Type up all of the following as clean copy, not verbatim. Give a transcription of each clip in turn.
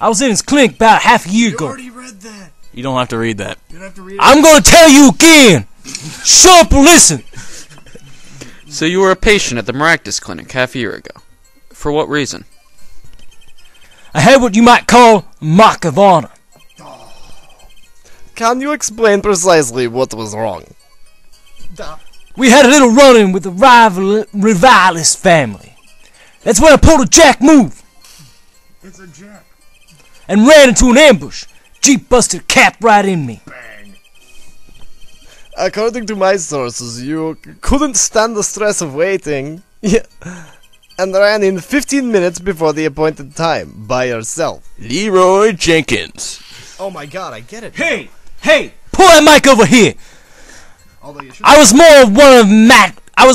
I was in his clinic about half a year ago. You already read that. You don't have to read that. You don't have to read it. I'm gonna tell you again. Shut up and listen. So you were a patient at the Maractus Clinic half a year ago. For what reason? I had what you might call a mock of honor. Can you explain precisely what was wrong? We had a little run-in with the rivalist family. That's when I pulled a jack move. It's a jack. And ran into an ambush. Jeep busted cap right in me. Bang. According to my sources, you couldn't stand the stress of waiting. Yeah. And ran in 15 minutes before the appointed time, by yourself. Leroy Jenkins. Oh my god, I get it. Hey, pull that mic over here. Although you should I was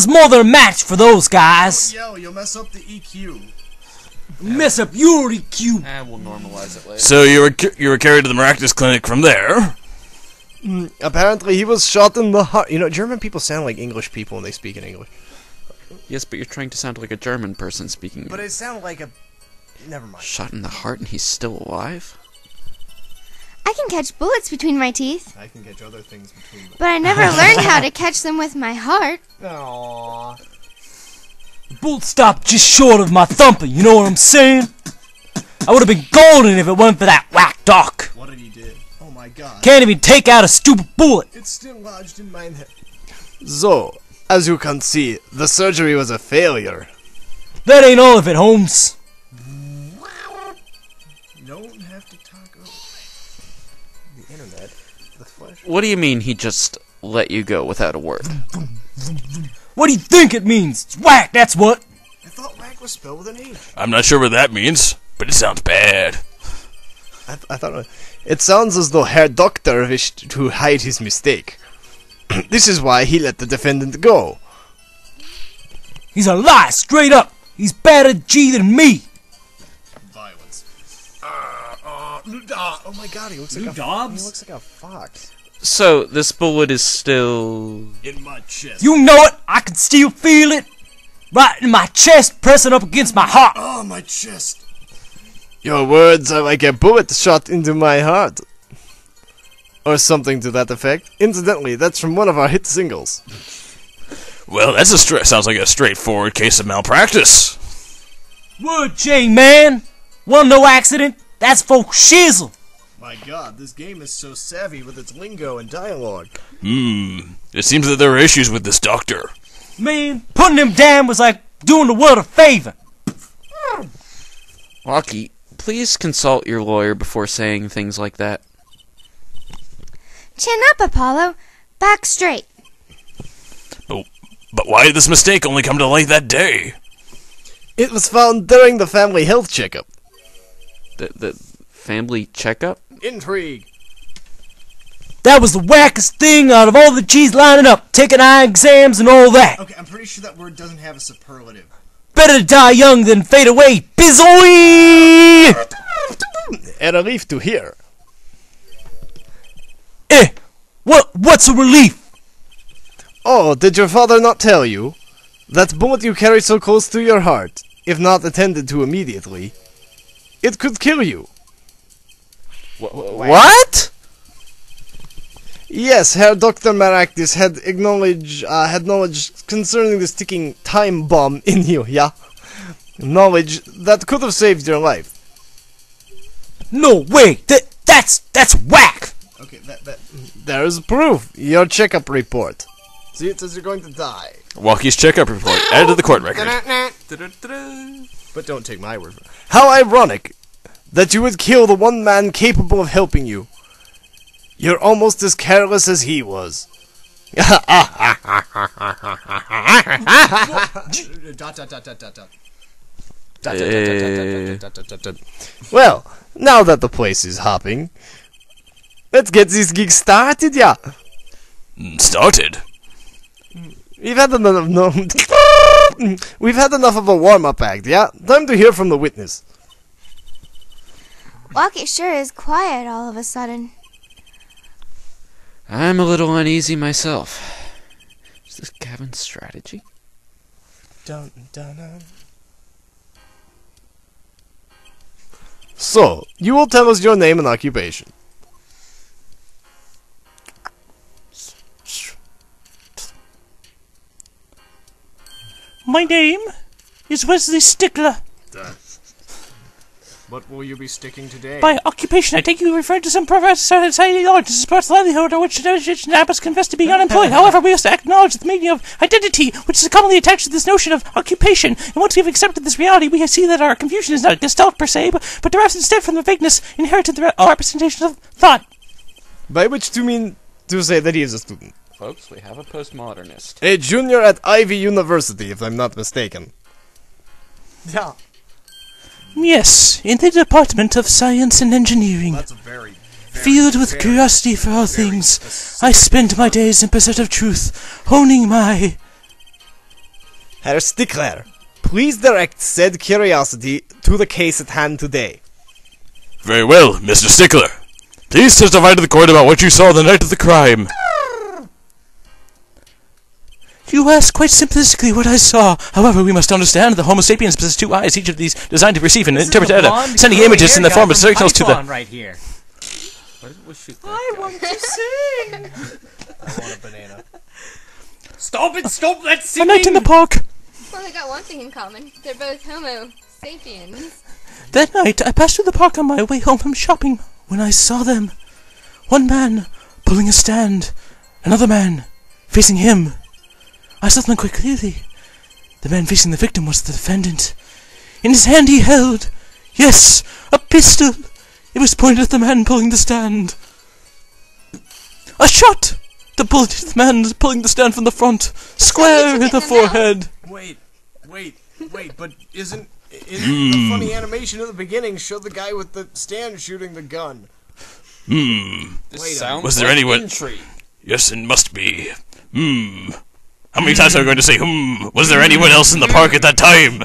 more than a match for those guys. Yo, you'll mess up the EQ. Mess up your EQ. We'll normalize it later. So you were carried to the Maractus Clinic from there. Apparently he was shot in the heart. You know, German people sound like English people when they speak in English. Yes, but you're trying to sound like a German person speaking. But it sounded like a... Never mind. Shot in the heart and he's still alive? I can catch bullets between my teeth, I can catch other things between them. but I never learned how to catch them with my heart. Aww. The bullet stopped just short of my thumper, you know what I'm saying? I would have been golden if it wasn't for that whack doc. What did he do? Oh my god. Can't even take out a stupid bullet. It's still lodged in my head. So, as you can see, the surgery was a failure. That ain't all of it, Holmes. You don't have to talk over the internet. The flesh. What do you mean he just let you go without a word? What do you think it means? It's whack, that's what. I thought whack was spelled with an H. I'm not sure what that means, but it sounds bad. I thought it sounds as though Herr Doctor wished to hide his mistake. This is why he let the defendant go. He's a lie, straight up. He's better G than me. Violence. Oh my god, he looks like He looks like a fox. So, this bullet is still... In my chest. You know it. I can still feel it. Right in my chest, pressing up against my heart. Oh, my chest. Your words are like a bullet shot into my heart. Or something to that effect. Incidentally, that's from one of our hit singles. Well, that's sounds like a straightforward case of malpractice. Word chain, man. Wasn't no accident. That's for shizzle. My god, this game is so savvy with its lingo and dialogue. It seems that there are issues with this doctor. Man, putting him down was like doing the world a favor. Wocky, please consult your lawyer before saying things like that. Chin up, Apollo. Back straight. But why did this mistake only come to light that day? It was found during the family health checkup. The family checkup? Intrigue. That was the wackest thing out of all the G's lining up, taking eye exams and all that. Okay, I'm pretty sure that word doesn't have a superlative. Better to die young than fade away. Bizoy! A relief to hear. What's a relief? Oh, did your father not tell you? That bullet you carry so close to your heart, if not attended to immediately, it could kill you. What? Yes, Herr Dr. Maractus had knowledge concerning the ticking time bomb in you, yeah? Knowledge that could have saved your life. No way. That's whack. Okay, There's proof. Your checkup report. See, it says you're going to die. Wocky's checkup report added to the court record. but don't take my word for it. How ironic that you would kill the one man capable of helping you. You're almost as careless as he was. Well, now that the place is hopping, let's get this gig started, yeah. Started? We've had enough. We've had enough of a warm-up act, yeah. Time to hear from the witness. Wocky sure is quiet all of a sudden. I'm a little uneasy myself. Is this Gavin's strategy? So, you will tell us your name and occupation. My name is Wesley Stickler. What will you be sticking today? By occupation, I take you referring to some professor society large to support the livelihood on which Nappers confess to being unemployed. However, we must acknowledge the meaning of identity, which is commonly attached to this notion of occupation. And once we have accepted this reality, we see that our confusion is not gestalt per se, but derives instead from the vagueness inherited through all representations of thought. By which to mean to say that he is a student. Folks, we have a postmodernist. A junior at Ivy University, if I'm not mistaken. Yeah. Yes, in the Department of Science and Engineering. That's a very Filled with curiosity for all things, I spend my days in pursuit of truth, honing my... Herr Stickler, please direct said curiosity to the case at hand today. Very well, Mr. Stickler. Please testify to the court about what you saw the night of the crime. You ask quite simplistically what I saw. However, we must understand that Homo sapiens possess two eyes, each of these designed to receive and interpret data, sending images in the form of signals to the... right here. Why did we shoot that I guy? want to sing! I want a banana. Stop it! Stop that A singing! night in the park. Well, they got one thing in common. They're both Homo sapiens. That night, I passed through the park on my way home from shopping when I saw them. One man pulling a stand, another man facing him. I saw them quite clearly. The man facing the victim was the defendant. In his hand he held, yes, a pistol. It was pointed at the man pulling the stand. A shot! The bullet hit the man pulling the stand from the front, square in the forehead. Wait, but isn't the funny animation at the beginning show the guy with the stand shooting the gun? This sounds Was there like anyone- intrigue. Yes, it must be. How many times am I going to say, Was there anyone else in the park at that time?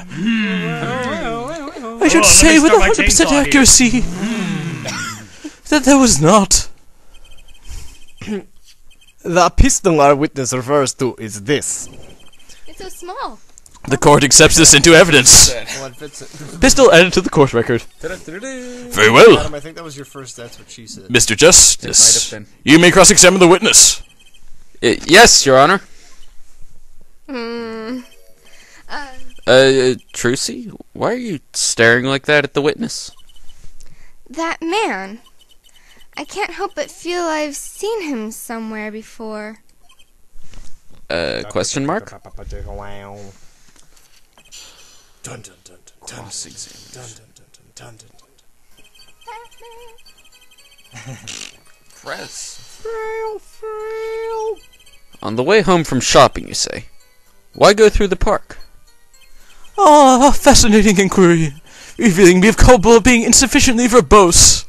I should say with 100% accuracy that there was not. The pistol our witness refers to is this. It's so small. The court accepts this into evidence. Well, it fits it. Pistol added to the court record. Very well. Adam, I think that was your first. That's what she said. Mr. Justice, It might have you may cross-examine the witness. Yes, Your Honor. Hmm. Trucy, why are you staring like that at the witness? That man. I can't help but feel I've seen him somewhere before. Question mark? Dun dun dun dun dun Cross-examination. dun dun dun dun. Press. On the way home from shopping, you say. Why go through the park? Ah, fascinating inquiry, revealing me of culpable of being insufficiently verbose.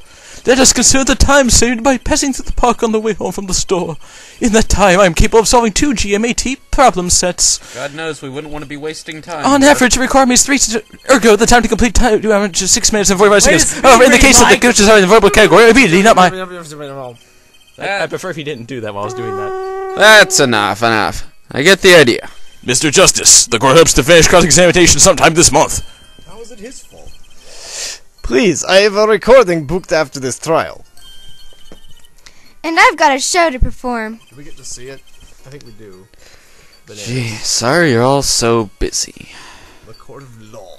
Let us consider the time saved by passing through the park on the way home from the store. In that time, I am capable of solving 2 GMAT problem sets. God knows we wouldn't want to be wasting time. On average, it requires me 3 ergo, the time to complete time to average is 6 minutes and 45 seconds. However, in the case of the glitches are in the verbal category, immediately, not my... I prefer if he didn't do that while I was doing that. That's enough. I get the idea. Mr. Justice, the court hopes to finish cross-examination sometime this month. How is it his fault? Please, I have a recording booked after this trial. And I've got a show to perform. Do we get to see it? I think we do. Gee, sorry you're all so busy. The court of law.